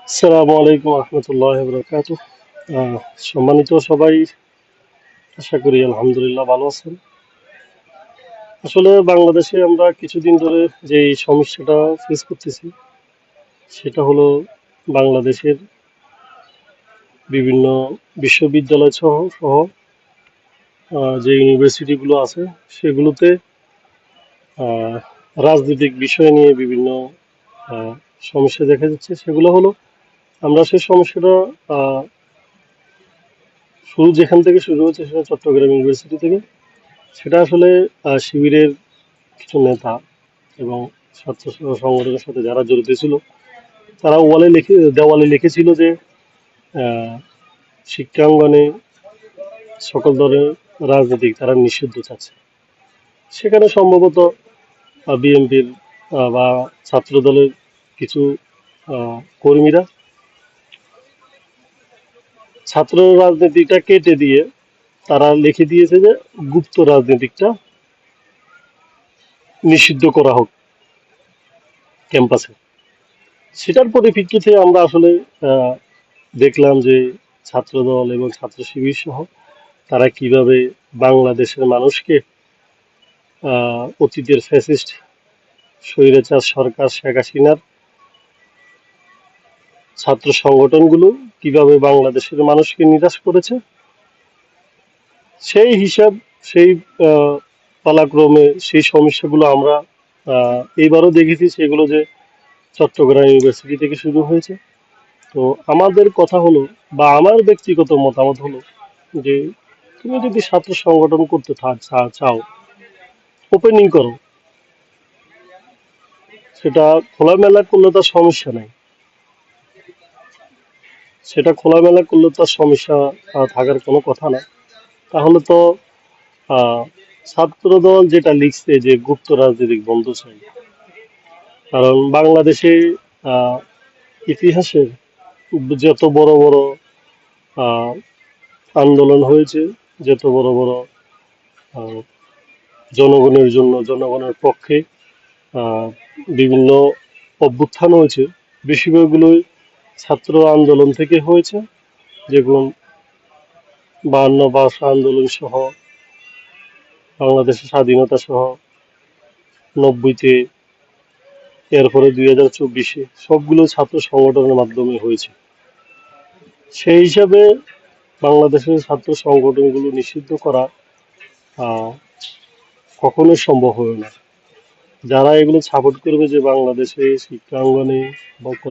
আসসালামু আলাইকুম রহমতুল্লাহ বরকাতুহ। সম্মানিত সবাই, আশা করি আলহামদুলিল্লাহ ভালো আছেন। আসলে বাংলাদেশে আমরা কিছুদিন ধরে যে এই সমস্যাটা ফেস করতেছি সেটা হলো বাংলাদেশের বিভিন্ন বিশ্ববিদ্যালয় সহ যে ইউনিভার্সিটিগুলো আছে সেগুলোতে আহ, রাজনৈতিক বিষয় নিয়ে বিভিন্ন আহ, সমস্যা দেখা যাচ্ছে। সেগুলো হলো আমরা সেই সমস্যাটা আহ, যেখান থেকে শুরু হচ্ছে সেটা চট্টগ্রাম ইউনিভার্সিটি থেকে। সেটা আসলে শিবিরের কিছু নেতা এবং ছাত্র সংগঠনের সাথে যারা জড়িত ছিল তারা দেওয়ালে লিখেছিল যে আহ, শিক্ষাঙ্গনে সকল ধরনের রাজনীতিক তারা নিষিদ্ধ চাচ্ছে। সেখানে সম্ভবত বিএনপির বা ছাত্র দলের কিছু কর্মীরা ছাত্র রাজনীতিটা কেটে দিয়ে তারা লিখে দিয়েছে যে গুপ্ত রাজনীতিকটা নিষিদ্ধ করা হোক ক্যাম্পাসে। সেটার পরিপ্রেক্ষিতে আমরা আসলে আহ, দেখলাম যে ছাত্রদল এবং ছাত্র শিবির সহ তারা কিভাবে বাংলাদেশের মানুষকে অতীতের ফ্যাসিস্ট স্বৈরাচার সরকার শেখ হাসিনার ছাত্র সংগঠনগুলো কিভাবে বাংলাদেশের মানুষকে নিরাশ করেছে সেই হিসাব, সেই আহ, পালাক্রমে সেই সমস্যাগুলো আমরা এইবারও দেখেছি। সেগুলো যে চট্টগ্রাম ইউনিভার্সিটি থেকে শুরু হয়েছে। তো আমাদের কথা হলো, বা আমার ব্যক্তিগত মতামত হলো যে তুমি যদি ছাত্র সংগঠন করতে চাও, ওপেনিং করো। সেটা খোলামেলা করলে তার সমস্যা নাই। সেটা খোলামেলা করলে তার সমস্যা থাকার কোনো কথা না। তাহলে তো আহ, ছাত্রদল যেটা লিখছে যে গুপ্ত রাজনৈতিক বন্ধ চাই, কারণ বাংলাদেশে আহ, ইতিহাসের যত বড় বড় আহ, আন্দোলন হয়েছে, যত বড় বড় আহ, জনগণের জন্য, জনগণের পক্ষে আহ, বিভিন্ন অভ্যুত্থান হয়েছে, বেশিরভাগগুলোই ছাত্র আন্দোলন থেকে হয়েছে। যেমন 52 ভাষা আন্দোলন সহ, বাংলাদেশের স্বাধীনতা সহ, 90-তে, এরপরে 2024-এ সবগুলো ছাত্র সংগঠনের মাধ্যমে হয়েছে। সেই হিসাবে বাংলাদেশের ছাত্র সংগঠনগুলো নিষিদ্ধ করা আহ, কখনোই সম্ভব হবে না। যারা এগুলো সাপোর্ট করবে যে বাংলাদেশে শিক্ষাঙ্গনে